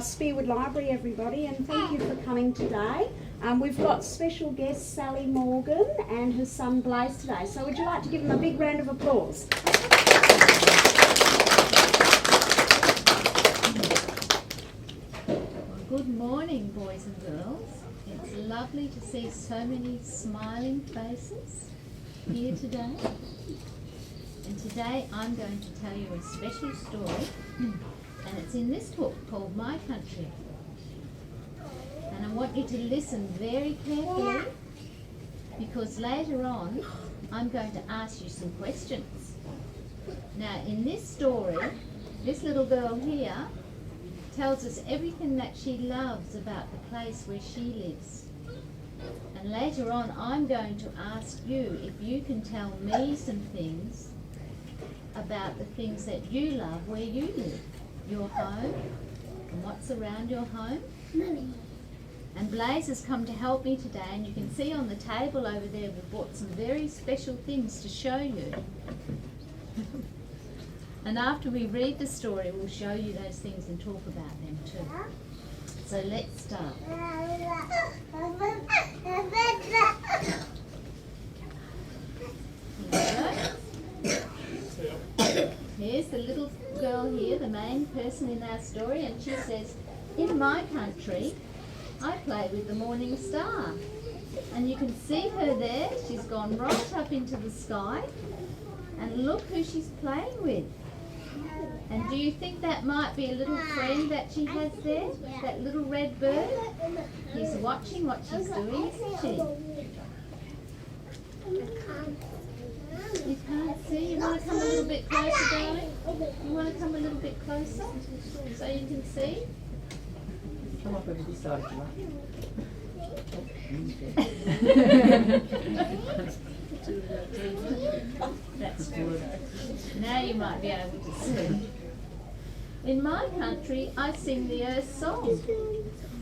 Spearwood Library, everybody, and thank you for coming today. We've got special guest Sally Morgan and her son Blaze today, so would you like to give them a big round of applause? Good morning, boys and girls. It's lovely to see so many smiling faces here today. And today I'm going to tell you a special story, and it's in this book called My Country. And I want you to listen very carefully, because later on I'm going to ask you some questions. Now, in this story, this little girl here tells us everything that she loves about the place where she lives. And later on I'm going to ask you if you can tell me some things about the things that you love where you live, your home, and what's around your home. And Blaze has come to help me today, and you can see on the table over there we've brought some very special things to show you. And after we read the story, we'll show you those things and talk about them too. So let's start. Here's the little girl here, the main person in our story, and she says, "In my country, I play with the morning star." And you can see her there. She's gone right up into the sky. And look who she's playing with. And do you think that might be a little friend that she has there? That little red bird? He's watching what she's doing, isn't she? You can't see? You want to come a little bit closer, darling? You want to come a little bit closer so you can see? Come up over this side, That's good. Now you might be able to see. In my country, I sing the earth song.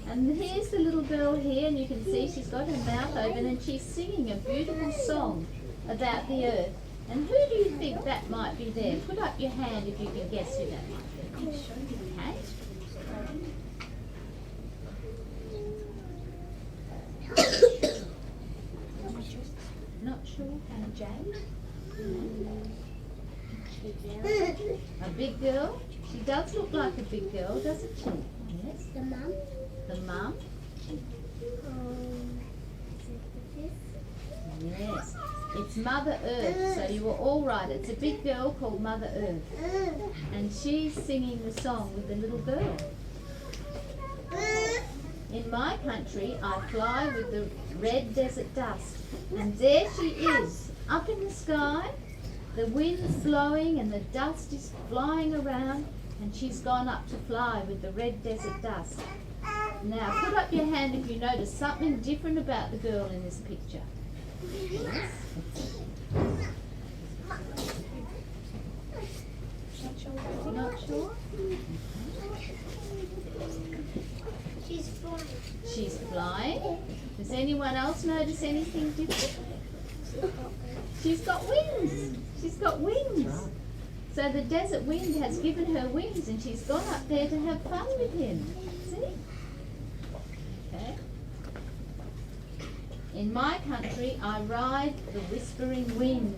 And here's the little girl here, and you can see she's got her mouth open and she's singing a beautiful song about the earth. And who do you think that might be there? Put up your hand if you can guess who that might be. Okay. Not sure. Jade? A big girl? She does look like a big girl, doesn't she? Yes. The mum? The mum? Yes. It's Mother Earth, so you were all right. It's a big girl called Mother Earth. And she's singing the song with the little girl. In my country, I fly with the red desert dust. And there she is, up in the sky. The wind's blowing and the dust is flying around. And she's gone up to fly with the red desert dust. Now, put up your hand if you notice something different about the girl in this picture. Yes? Not sure? She's flying. She's flying. Does anyone else notice anything different? She's got wings. She's got wings. So the desert wind has given her wings and she's gone up there to have fun with him. See? Okay. In my country, I ride the whispering wind.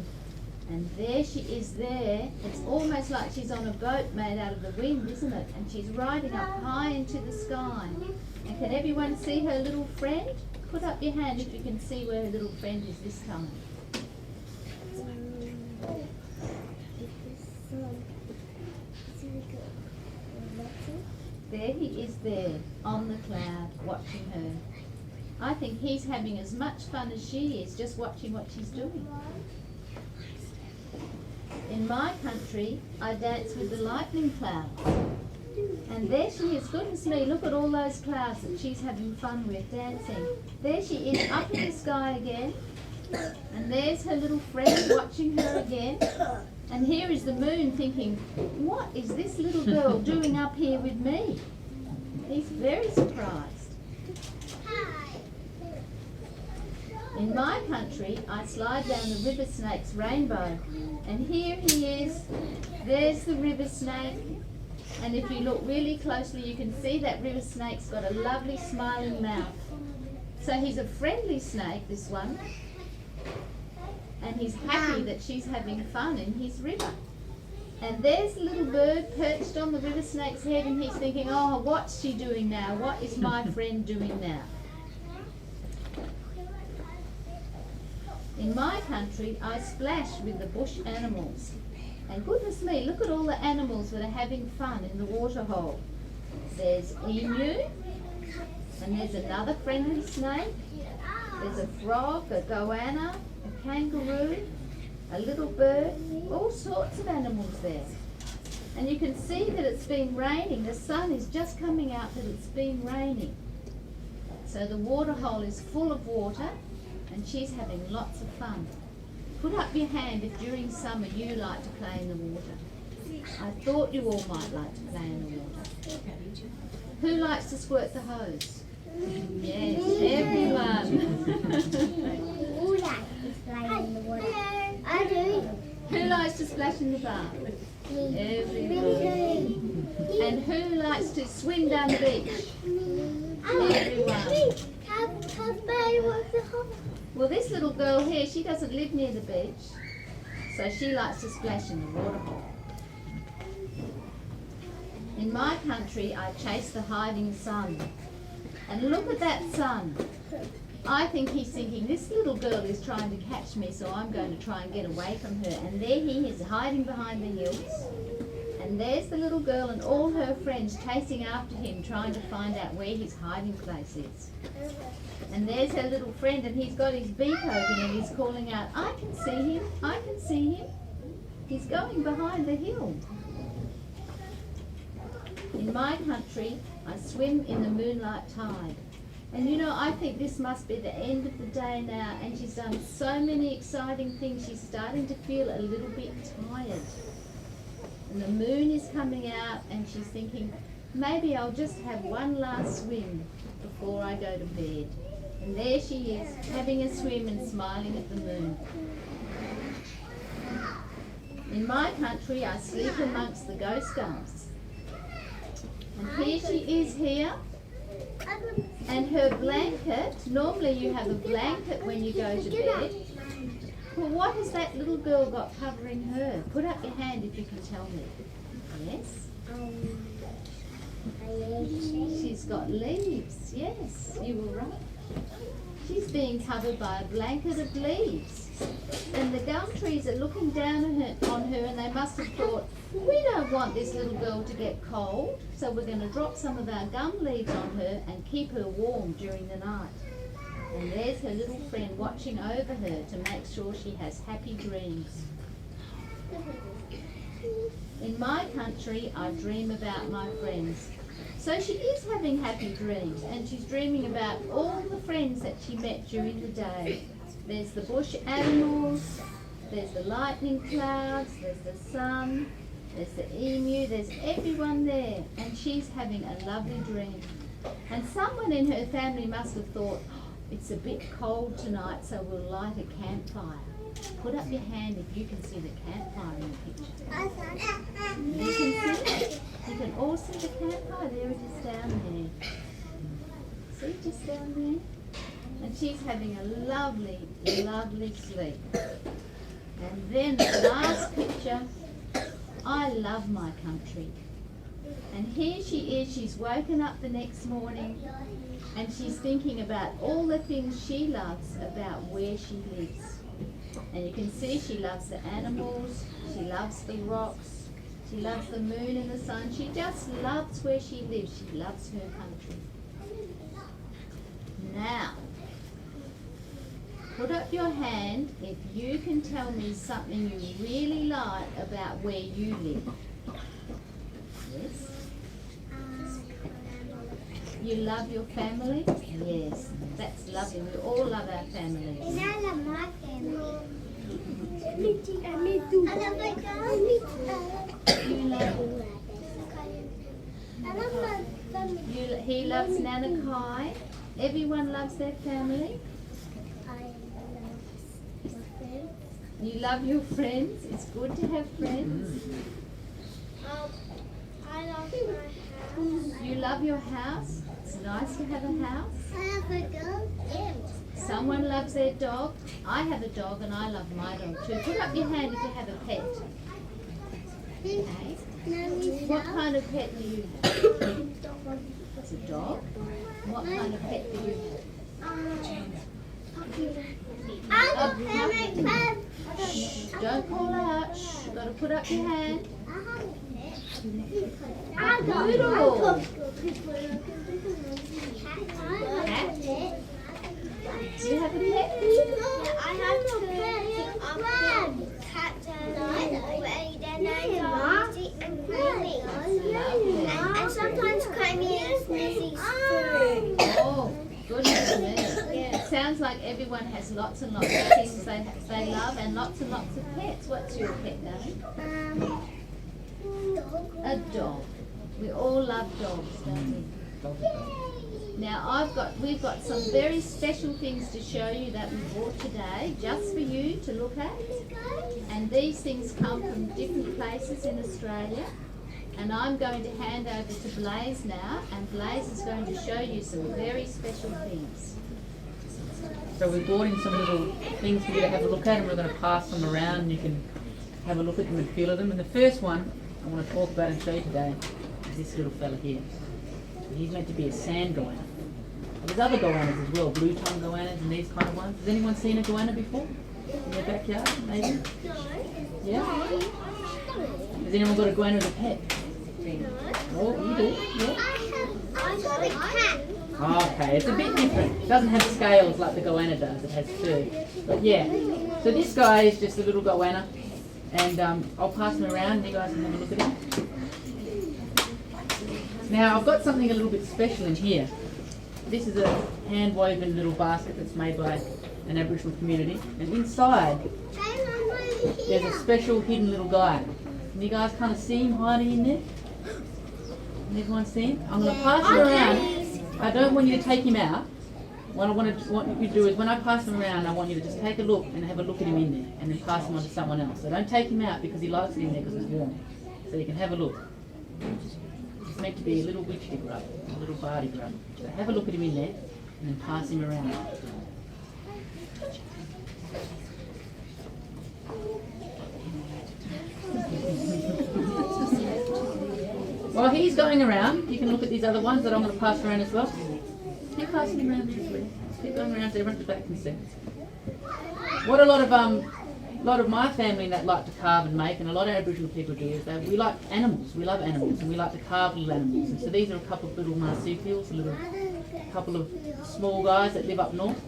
And there she is there. It's almost like she's on a boat made out of the wind, isn't it? And she's riding up high into the sky. And can everyone see her little friend? Put up your hand if you can see where her little friend is this time. There he is there, on the cloud, watching her. I think he's having as much fun as she is, just watching what she's doing. In my country, I dance with the lightning clouds. And there she is, goodness me, look at all those clouds that she's having fun with, dancing. There she is, up in the sky again. And there's her little friend watching her again. And here is the moon thinking, what is this little girl doing up here with me? He's very surprised. In my country, I slide down the river snake's rainbow. And here he is. There's the river snake. And if you look really closely, you can see that river snake's got a lovely smiling mouth. So he's a friendly snake, this one. And he's happy that she's having fun in his river. And there's a little bird perched on the river snake's head, and he's thinking, oh, what's she doing now? What is my friend doing now? In my country, I splash with the bush animals. And goodness me, look at all the animals that are having fun in the waterhole. There's emu, and there's another friendly snake. There's a frog, a goanna, a kangaroo, a little bird, all sorts of animals there. And you can see that it's been raining. The sun is just coming out that it's been raining. So the waterhole is full of water, and she's having lots of fun. Put up your hand if during summer you like to play in the water. I thought you all might like to play in the water. Who likes to squirt the hose? Yes, everyone. Who likes to play in the water? I do. Who likes to splash in the bath? Everyone. And who likes to swim down the beach? Everyone. Well, this little girl here, she doesn't live near the beach, so she likes to splash in the waterhole. In my country, I chase the hiding sun. And look at that sun. I think he's thinking, this little girl is trying to catch me, so I'm going to try and get away from her. And there he is, hiding behind the hills. And there's the little girl and all her friends chasing after him, trying to find out where his hiding place is. And there's her little friend, and he's got his beak open and he's calling out, I can see him, I can see him. He's going behind the hill. In my country, I swim in the moonlight tide. And you know, I think this must be the end of the day now, and she's done so many exciting things, she's starting to feel a little bit tired. And the moon is coming out, and she's thinking, maybe I'll just have one last swim before I go to bed. And there she is, having a swim and smiling at the moon. In my country, I sleep amongst the ghost gums. And here she is here. And her blanket, normally you have a blanket when you go to bed. Well, what has that little girl got covering her? Put up your hand if you can tell me. Yes? She's got leaves. Yes, you were right. She's being covered by a blanket of leaves. And the gum trees are looking down on her, and they must have thought, we don't want this little girl to get cold, so we're going to drop some of our gum leaves on her and keep her warm during the night. And there's her little friend watching over her to make sure she has happy dreams. In my country, I dream about my friends. So she is having happy dreams, and she's dreaming about all the friends that she met during the day. There's the bush animals, there's the lightning clouds, there's the sun, there's the emu, there's everyone there, and she's having a lovely dream. And someone in her family must have thought, it's a bit cold tonight, so we'll light a campfire. Put up your hand if you can see the campfire in the picture. You can see it. You can all see the campfire. There it is down there. See, just down there? And she's having a lovely, lovely sleep. And then the last picture, I love my country. And here she is, she's woken up the next morning, and she's thinking about all the things she loves about where she lives. And you can see she loves the animals, she loves the rocks, she loves the moon and the sun. She just loves where she lives. She loves her country. Now, put up your hand if you can tell me something you really like about where you live. Yes? You love your family? Yes, that's lovely. We all love our families. And I love my family. Me too. Me too. I love my family. You love, I love my family. he loves Nana Kai. Everyone loves their family. I love my friends. You love your friends. It's good to have friends. I I love my house. You love your house? It's nice to have a house. I have a dog. Someone loves their dog. I have a dog and I love my dog too. Put up your hand if you have a pet. Okay. What kind of pet do you have? It's a dog. What kind of pet do you have? Shh, don't call out. Shh, you've got to put up your hand. Doodle. Cat? Do you have a pet? I have two cats and sometimes Kwaymullina is Lizzie's food. Oh, goodness me. Yeah, it sounds like everyone has lots and lots of things they love and lots and lots of pets. What's your pet, darling? A dog. We all love dogs, don't we? Now we've got some very special things to show you that we bought today, just for you to look at. And these things come from different places in Australia. And I'm going to hand over to Blaze now, and Blaze is going to show you some very special things. So we brought in some little things for you to have a look at, and we're going to pass them around and you can have a look at them and feel at them. And the first one I want to talk about and show you today is this little fella here. He's meant to be a sand goanna. There's other goannas as well, blue tongue goannas and these kind of ones. Has anyone seen a goanna before? In their backyard, maybe? Yeah? Has anyone got a goanna as a pet? Oh, you do? Yeah? I got a cat. Okay, it's a bit different. It doesn't have scales like the goanna does, it has fur. But yeah, so this guy is just a little goanna, and I'll pass him around and you guys can have a look at him. Now I've got something a little bit special in here. This is a hand-woven little basket that's made by an Aboriginal community, and inside there's a special hidden little guy. Can you guys kind of see him hiding in there? Can everyone see him? I'm going to pass him around. I don't want you to take him out. What I want you to do is when I pass him around, I want you to just take a look and have a look at him in there, and then pass him on to someone else. So don't take him out because he likes it in there because it's warm. So you can have a look. It's meant to be a little witchy grub, a little bardy grub. So have a look at him in there, and then pass him around. While he's going around, you can look at these other ones that I'm going to pass around as well. Keep passing him around this way. Keep going around so everyone at the back can see. What a lot of my family that like to carve and make, and a lot of Aboriginal people do, is that we like animals. We love animals, and we like to carve little animals. And so these are a couple of little marsupials, a couple of small guys that live up north.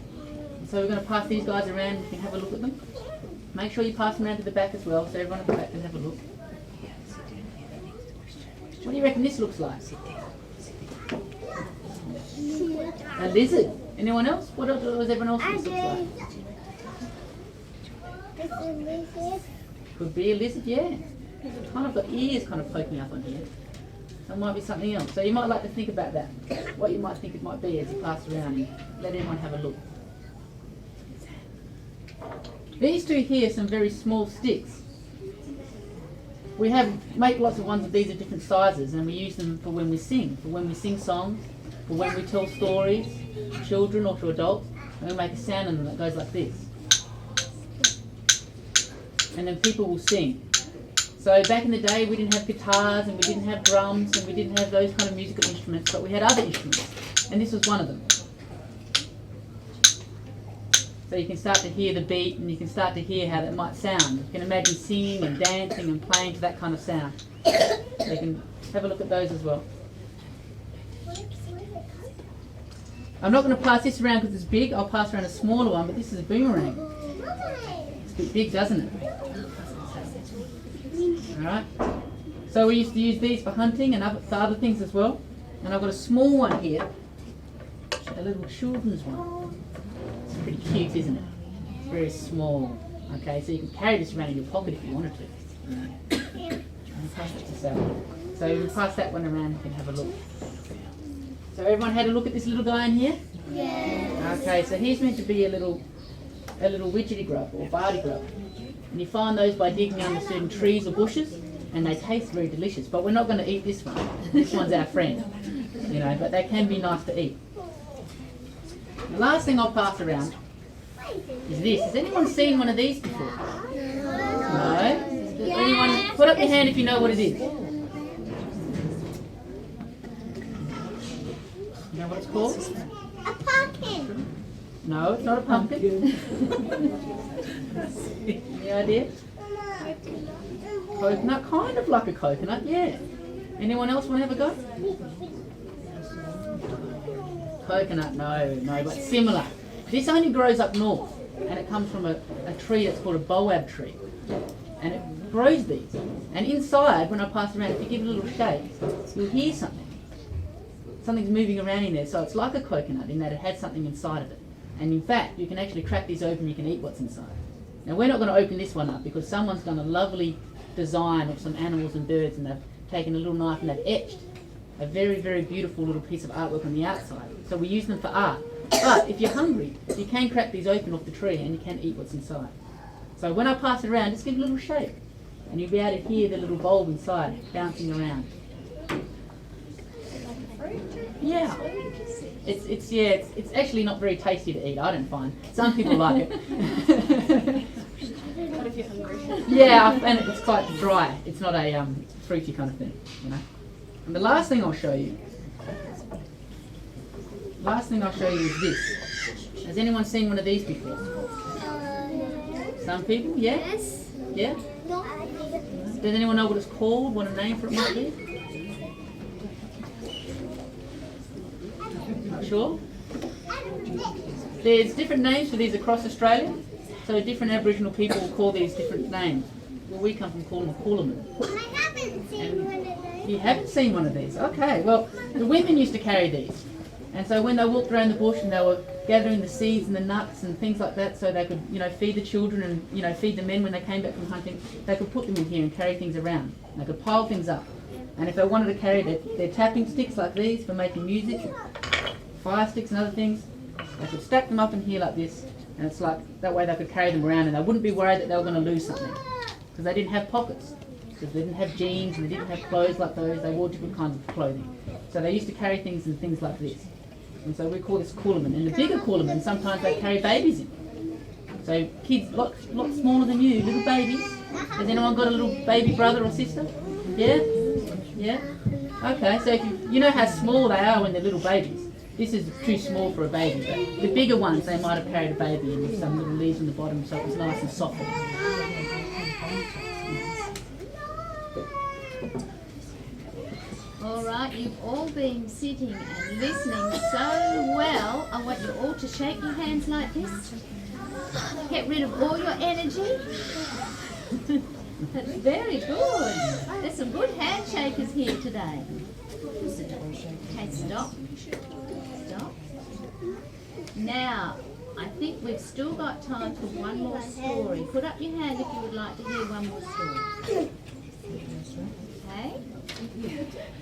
So we're going to pass these guys around and you can have a look at them. Make sure you pass them around to the back as well, so everyone at the back can have a look. What do you reckon this looks like? A lizard. Anyone else? What does everyone else think this looks like? Could be a lizard, yeah. It's kind of got ears kind of poking up on here. That might be something else. So you might like to think about that. What you might think it might be as you pass around and let everyone have a look. These two here are some very small sticks. We make lots of ones of these of different sizes, and we use them for when we sing songs, for when we tell stories to children or to adults, and we make a sound in them that goes like this. And then people will sing. So back in the day we didn't have guitars and we didn't have drums and we didn't have those kind of musical instruments, but we had other instruments, and this was one of them. So you can start to hear the beat and you can start to hear how that might sound. You can imagine singing and dancing and playing to that kind of sound. So you can have a look at those as well. I'm not going to pass this around because it's big. I'll pass around a smaller one, but this is a boomerang. It's a bit big, doesn't it? Alright. So we used to use these for hunting and for other things as well. And I've got a small one here. A little children's one. It's pretty cute, isn't it? It's very small. Okay, so you can carry this around in your pocket if you wanted to. And pass it to Sally. So you can pass that one around, you can have a look. So everyone had a look at this little guy in here? Yeah. Okay, so he's meant to be a little widgety grub or bardy grub. And you find those by digging under certain trees or bushes. and they taste very delicious. But we're not going to eat this one. This one's our friend, you know. But they can be nice to eat. The last thing I'll pass around is this. Has anyone seen one of these before? No? Anyone? Put up your hand if you know what it is. You know what it's called? A pumpkin. No, it's not a pumpkin. Any idea? Coconut, kind of like a coconut, yeah. Anyone else want to have a go? Coconut, no, but similar. This only grows up north, and it comes from a tree that's called a boab tree. And it grows these. And inside, when I pass around, if you give it a little shake, you'll hear something. Something's moving around in there, so it's like a coconut in that it has something inside of it. And in fact, you can actually crack these open, you can eat what's inside. Now we're not going to open this one up because someone's done a lovely design of some animals and birds, and they've taken a little knife and they've etched a very, very beautiful little piece of artwork on the outside. So we use them for art. But if you're hungry, you can crack these open off the tree and you can eat what's inside. So when I pass it around, just give it a little shake and you'll be able to hear the little bulb inside bouncing around. Yeah. It's actually not very tasty to eat, I don't find. Some people like it. What if you're hungry? Yeah, and it's quite dry. It's not a fruity kind of thing, you know. And the last thing I'll show you is this. Has anyone seen one of these before? Some people, yeah? Yes. Yeah? Does anyone know what it's called? What a name for it might be? Not sure? There's different names for these across Australia. So different Aboriginal people call these different names. Where we come from calling them Coolaman. I haven't seen one of those. You haven't seen one of these? Okay, well, the women used to carry these. And so when they walked around the bush and they were gathering the seeds and the nuts and things like that so they could, you know, feed the children and, you know, feed the men when they came back from hunting, they could put them in here and carry things around. They could pile things up. And if they wanted to carry their tapping sticks like these for making music, fire sticks and other things, they could stack them up in here like this, and it's like, that way they could carry them around and they wouldn't be worried that they were going to lose something. Because they didn't have pockets. Because they didn't have jeans and they didn't have clothes like those, they wore different kinds of clothing. So they used to carry things in things like this. And so we call this Coolaman. And the bigger Coolaman, sometimes they carry babies in. So kids, lot smaller than you, little babies. Has anyone got a little baby brother or sister? Yeah? Yeah? Okay, so if you know how small they are when they're little babies. This is too small for a baby, but the bigger ones, they might have carried a baby and with some little leaves on the bottom so it was nice and soft. All right, you've all been sitting and listening so well. I want you all to shake your hands like this. Get rid of all your energy. That's very good. There's some good handshakers here today. Okay, stop. Stop. Now, I think we've still got time for one more story. Put up your hand if you would like to hear one more story. Okay?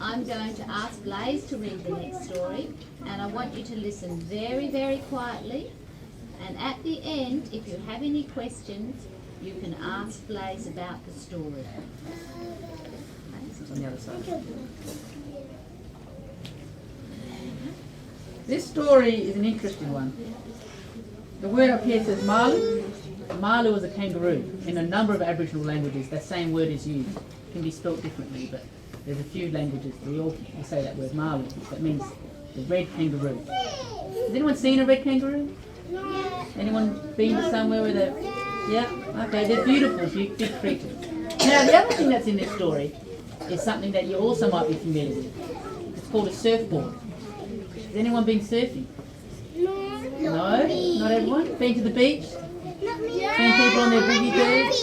I'm going to ask Blaze to read the next story, and I want you to listen very, very quietly. And at the end, if you have any questions, you can ask Blaze about the story. On the other side. This story is an interesting one. The word up here says Malu. Malu is a kangaroo. In a number of Aboriginal languages, that same word is used. It can be spelt differently, but there's a few languages we all say that word Malu. That means the red kangaroo. Has anyone seen a red kangaroo? Anyone been to somewhere where they're... Yeah? Okay, they're beautiful, big creatures. Now, the other thing that's in this story is something that you also might be familiar with. It's called a surfboard. Has anyone been surfing? No, not everyone. Been to the beach? Seen people on their boogie boards?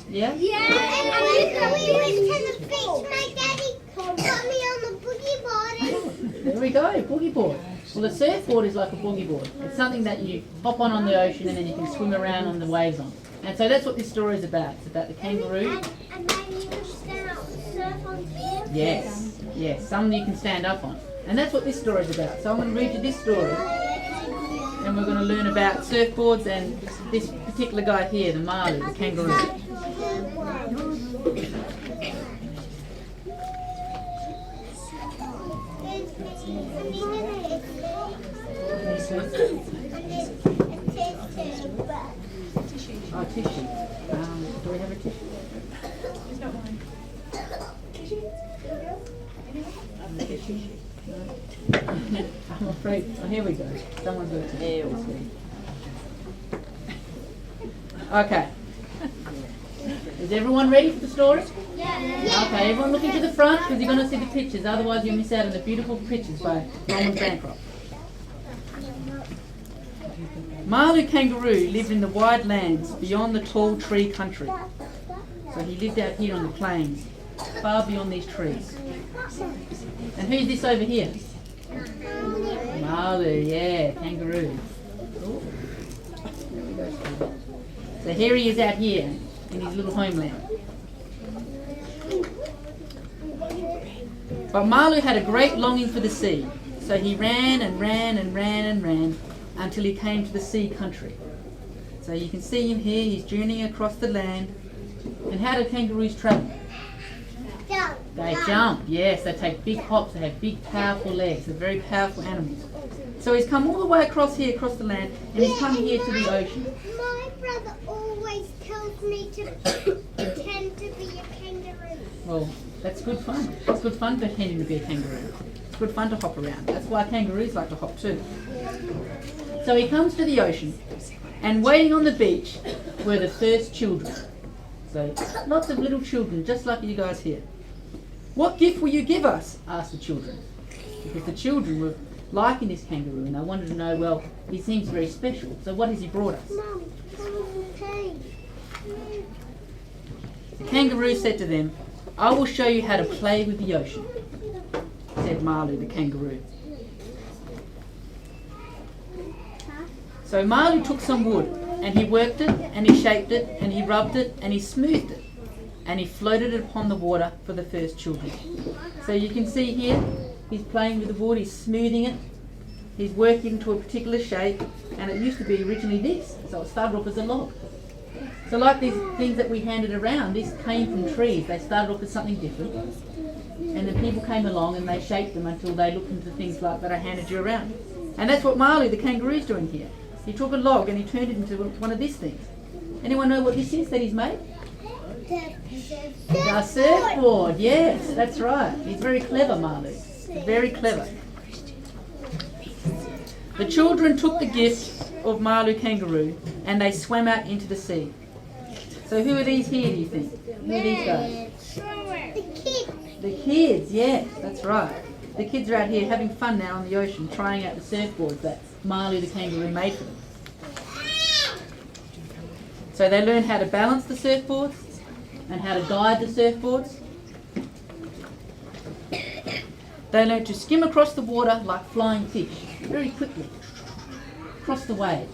Yeah? Yeah, and we went to the beach. My daddy put me on the boogie board. There we go, boogie board. Well, the surfboard is like a boogie board. It's something that you hop on the ocean and then you can swim around on the waves on. And so that's what this story is about. It's about the kangaroo. And then you can stand up and surf on here? Yes, yes, some you can stand up on. And that's what this story is about. So I'm going to read you this story. And we're going to learn about surfboards and this particular guy here, the Malu, the kangaroo. Oh, tissue. Do we have a tissue? Tissue? No. I'm afraid. Oh, here we go. Someone's got a tissue. Okay. Is everyone ready for the story? Yeah. Okay, everyone looking to the front because you're going to see the pictures. Otherwise you'll miss out on the beautiful pictures by Bronwyn Bancroft. Malu Kangaroo lived in the wide lands beyond the tall tree country. So he lived out here on the plains, far beyond these trees. And who's this over here? Malu, yeah, kangaroo. So here he is out here in his little homeland. But Malu had a great longing for the sea, so he ran and ran and ran and ran until he came to the sea country. So you can see him here, he's journeying across the land. And how do kangaroos travel? Jump. They jump, yes, they take big hops, they have big powerful legs, they're very powerful animals. So he's come all the way across here, across the land, and he's come here to the ocean. My brother always tells me to pretend to be a kangaroo. Well, that's good fun. It's good fun pretending to be a kangaroo. It's good fun to hop around. That's why kangaroos like to hop too. So he comes to the ocean, and waiting on the beach were the first children. So lots of little children, just like you guys here. What gift will you give us? Asked the children. Because the children were liking this kangaroo and they wanted to know, well, he seems very special, so what has he brought us? Mum, hey. The kangaroo said to them, I will show you how to play with the ocean, said Malu the kangaroo. So Malu took some wood and he worked it and he shaped it and he rubbed it and he smoothed it and he floated it upon the water for the first children. So you can see here, he's playing with the wood, he's smoothing it, he's working into a particular shape, and it used to be originally this, so it started off as a log. So like these things that we handed around, these came from trees, they started off as something different, and then people came along and they shaped them until they looked into things like that I handed you around. And that's what Malu the kangaroo is doing here. He took a log and he turned it into one of these things. Anyone know what this is that he's made? A surfboard, yes, that's right. He's very clever, Malu. Very clever. The children took the gift of Malu kangaroo and they swam out into the sea. So who are these here, do you think? Who are these guys? The kids. The kids, yes, that's right. The kids are out here having fun now on the ocean, trying out the surfboards that Malu the kangaroo made for them. So they learn how to balance the surfboards and how to guide the surfboards. They learn to skim across the water like flying fish, very quickly, across the wave.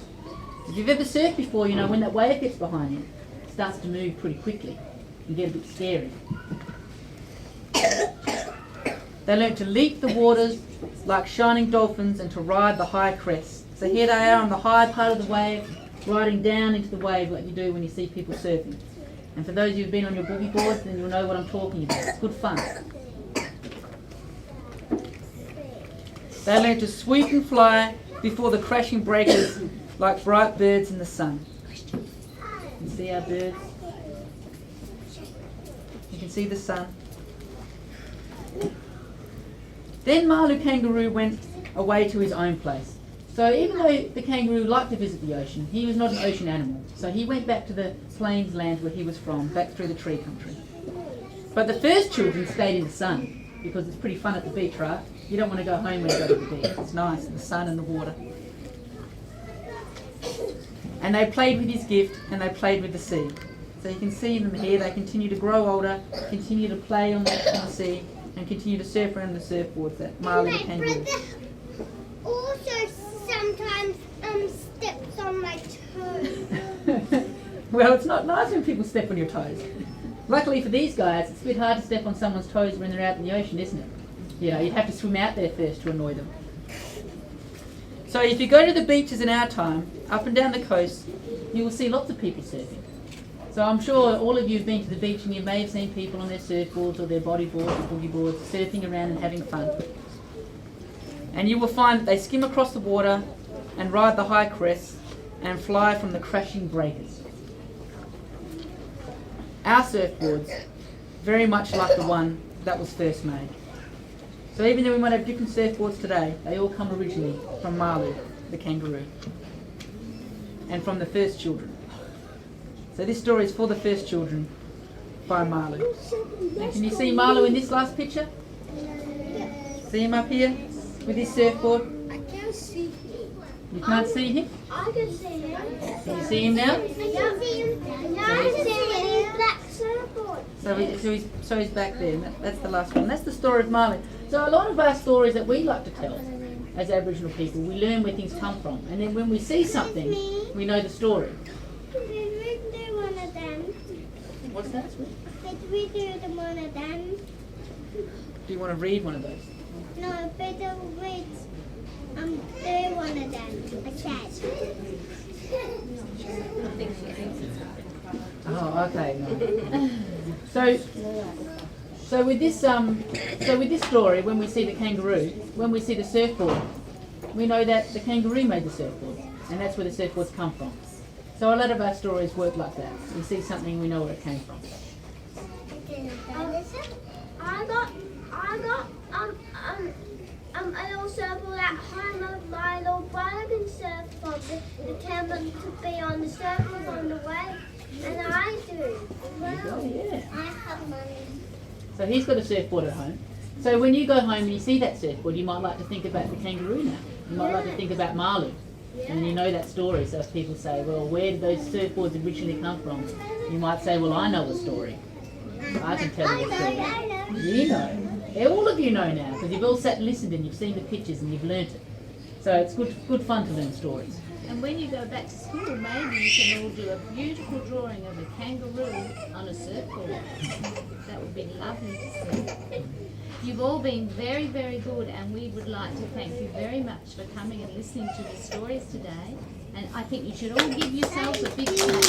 If you've ever surfed before, you know when that wave gets behind you, it starts to move pretty quickly and get a bit scary. They learn to leap the waters like shining dolphins and to ride the high crests. So here they are on the high part of the wave, riding down into the wave like you do when you see people surfing. And for those of you who've been on your boogie boards, then you'll know what I'm talking about. It's good fun. They learn to sweep and fly before the crashing breakers like bright birds in the sun. You can see our birds. You can see the sun. Then Malu kangaroo went away to his own place. So even though the kangaroo liked to visit the ocean, he was not an ocean animal. So he went back to the plains land where he was from, back through the tree country. But the first children stayed in the sun because it's pretty fun at the beach, right? You don't want to go home when you go to the beach. It's nice, the sun and the water. And they played with his gift and they played with the sea. So you can see them here, they continue to grow older, continue to play on the sea, and continue to surf around the surfboards that Malu the kangaroo. Also sometimes steps on my toes. Well, it's not nice when people step on your toes. Luckily for these guys, it's a bit hard to step on someone's toes when they're out in the ocean, isn't it? You know, you'd have to swim out there first to annoy them. So if you go to the beaches in our time, up and down the coast, you will see lots of people surfing. So I'm sure all of you have been to the beach and you may have seen people on their surfboards or their bodyboards or boogie boards surfing around and having fun. And you will find that they skim across the water and ride the high crests and fly from the crashing breakers. Our surfboards, very much like the one that was first made. So even though we might have different surfboards today, they all come originally from Malu, the kangaroo, and from the first children. So this story is for the first children by Malu. And can you see Malu in this last picture? See him up here with his surfboard? I can't see him. You can't see him? I can see him. Can you see him now? I can see him. No, I can see him. He's black surfboard. So he's back there. And that's the last one. That's the story of Malu. So a lot of our stories that we like to tell as Aboriginal people, we learn where things come from. And then when we see something, we know the story. Did we do one of them? What's that? Did we do the one of them? Do you want to read one of those? No, but the read. Do one of them. I said. Oh, okay. No. So with this story, when we see the kangaroo, when we see the surfboard, we know that the kangaroo made the surfboard, and that's where the surfboards come from. So a lot of our stories work like that. We see something, we know where it came from. I got a little surfboard at home. My little brother can surf from the cabin to be on the surfboard on the way, and I do. Well, Yeah. I have money. So he's got a surfboard at home. So when you go home and you see that surfboard, you might like to think about the kangaroo now. You might like to think about Malu. And you know that story. So if people say, well, where did those surfboards originally come from? You might say, well, I know a story. I can tell you a story. I know. You know. All of you know now, because you've all sat and listened and you've seen the pictures and you've learnt it. So it's good fun to learn stories. And when you go back to school, maybe you can all do a beautiful drawing of a kangaroo on a surfboard. That would be lovely to see. You've all been very, very good, and we would like to thank you very much for coming and listening to the stories today. And I think you should all give yourselves a big clap.